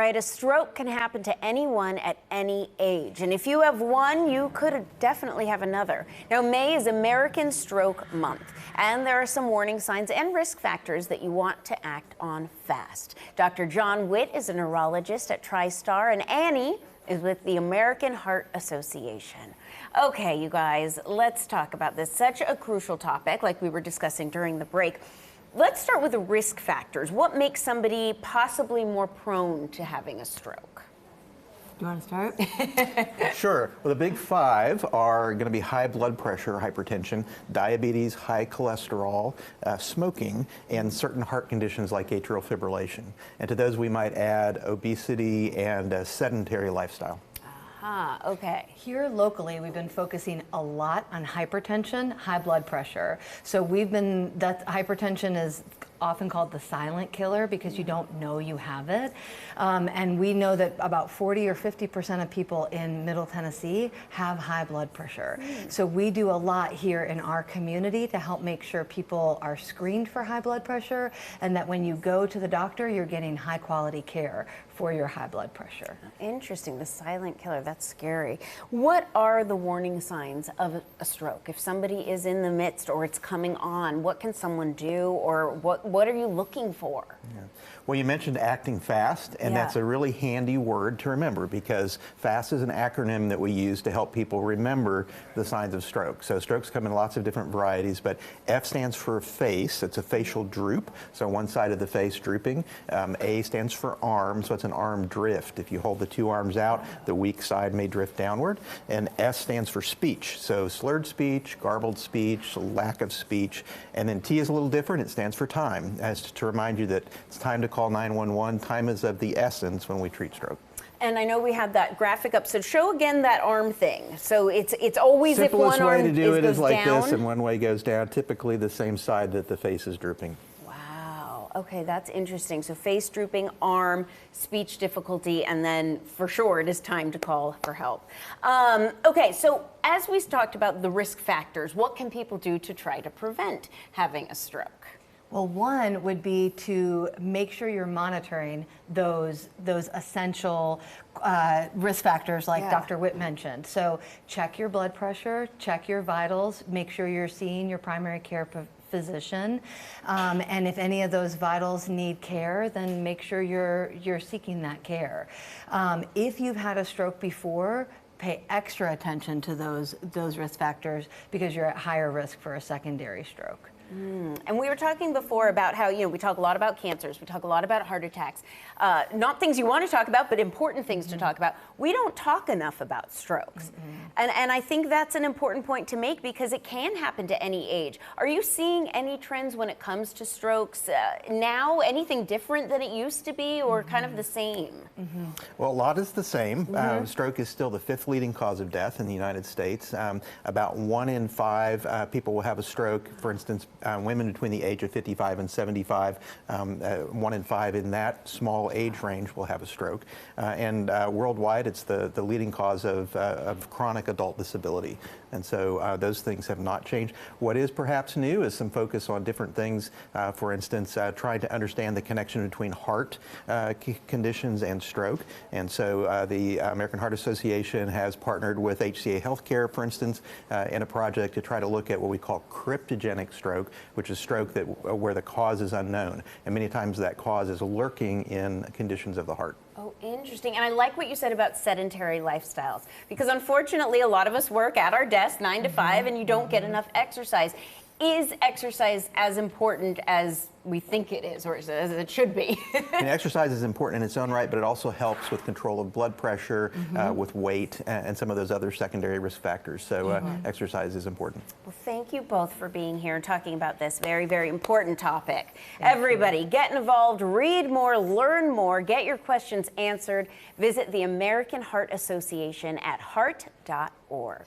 right, a stroke can happen to anyone at any age. And if you have one, you could definitely have another. Now, May is American Stroke Month, and there are some warning signs and risk factors that you want to act on fast. Dr. John Witt is a neurologist at TriStar, and Annie is with the American Heart Association. Okay, you guys, let's talk about this. Such a crucial topic, like we were discussing during the break. Let's start with the risk factors. What makes somebody possibly more prone to having a stroke? Do you want to start? Sure. Well, the big five are going to be high blood pressure, hypertension, diabetes, high cholesterol, smoking, and certain heart conditions like atrial fibrillation. And to those we might add obesity and a sedentary lifestyle. Okay. Here locally, we've been focusing a lot on hypertension, high blood pressure. So that hypertension is often called the silent killer because you don't know you have it. And we know that about 40 or 50% of people in Middle Tennessee have high blood pressure. So we do a lot here in our community to help make sure people are screened for high blood pressure and that when you go to the doctor, you're getting high quality care for your high blood pressure. Interesting, the silent killer, that's scary. What are the warning signs of a stroke? If somebody is in the midst or it's coming on, what can someone do, or what are you looking for? Yeah. Well, you mentioned acting fast, and that's a really handy word to remember because FAST is an acronym that we use to help people remember the signs of stroke. So strokes come in lots of different varieties, but F stands for face. It's a facial droop, so one side of the face drooping. A stands for arm, so it's an arm drift. If you hold the two arms out, the weak side may drift downward. And S stands for speech, so slurred speech, garbled speech, lack of speech. And then T is a little different. It stands for time, as to remind you that it's time to call 911. Time is of the essence when we treat stroke. And I know we had that graphic up, so show again that arm thing. So it's always if one arm Simplest way to do it is like down. this, and one way goes down, typically the same side that the face is drooping. Wow, okay, that's interesting. So face drooping, arm, speech difficulty, and then for sure it is time to call for help. Okay, so as we talked about the risk factors, what can people do to try to prevent having a stroke? Well, one would be to make sure you're monitoring those essential risk factors like Dr. Witt mentioned. So check your blood pressure, check your vitals, make sure you're seeing your primary care physician, and if any of those vitals need care, then make sure you're seeking that care. If you've had a stroke before, pay extra attention to those risk factors because you're at higher risk for a secondary stroke. And we were talking before about how, we talk a lot about cancers, we talk a lot about heart attacks, not things you want to talk about, but important things to talk about. We don't talk enough about strokes. And I think that's an important point to make because it can happen to any age. Are you seeing any trends when it comes to strokes now? Anything different than it used to be, or kind of the same? Well, a lot is the same. Stroke is still the 5th leading cause of death in the United States. About 1 in 5 people will have a stroke. For instance, women between the age of 55 and 75, 1 in 5 in that small age range will have a stroke. And worldwide, it's the leading cause of chronic adult disability. And so those things have not changed. What is perhaps new is some focus on different things. For instance, trying to understand the connection between heart conditions and stroke. And so the American Heart Association has partnered with HCA Healthcare, for instance, in a project to try to look at what we call cryptogenic stroke, which is stroke where the cause is unknown. And many times that cause is lurking in conditions of the heart. Oh, interesting. And I like what you said about sedentary lifestyles, because unfortunately a lot of us work at our desk 9 to 5 and you don't get enough exercise. Is exercise as important as we think it is, or as it should be? And exercise is important in its own right, but it also helps with control of blood pressure, with weight, and some of those other secondary risk factors. So exercise is important. Well, thank you both for being here and talking about this very, very important topic. Everybody, get involved, read more, learn more, get your questions answered. Visit the American Heart Association at heart.org.